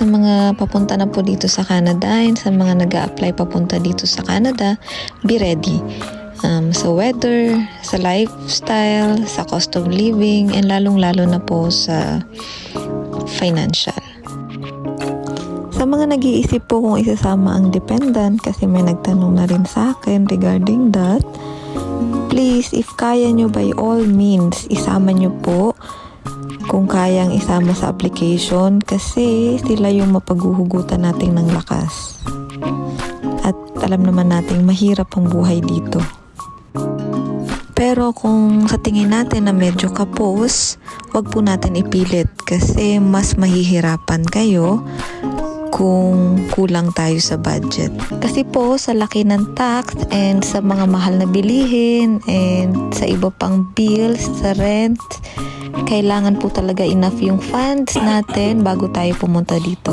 sa mga papunta na po dito sa Canada and sa mga nag-a-apply papunta dito sa Canada, be ready. Sa weather, sa lifestyle, sa cost of living, and lalong-lalo na po sa financial. Sa mga nag-iisip po kung isasama ang dependent, kasi may nagtanong na rin sa akin regarding that, please, if kaya nyo, by all means, isama nyo po kung kayang isama sa application, kasi sila yung mapaghuhugutan natin ng lakas. At alam naman natin mahirap ang buhay dito. Pero kung sa tingin natin na medyo kapos, wag po natin ipilit kasi mas mahihirapan kayo kung kulang tayo sa budget. Kasi po sa laki ng tax and sa mga mahal na bilihin and sa iba pang bills, sa rent, kailangan po talaga enough yung funds natin bago tayo pumunta dito.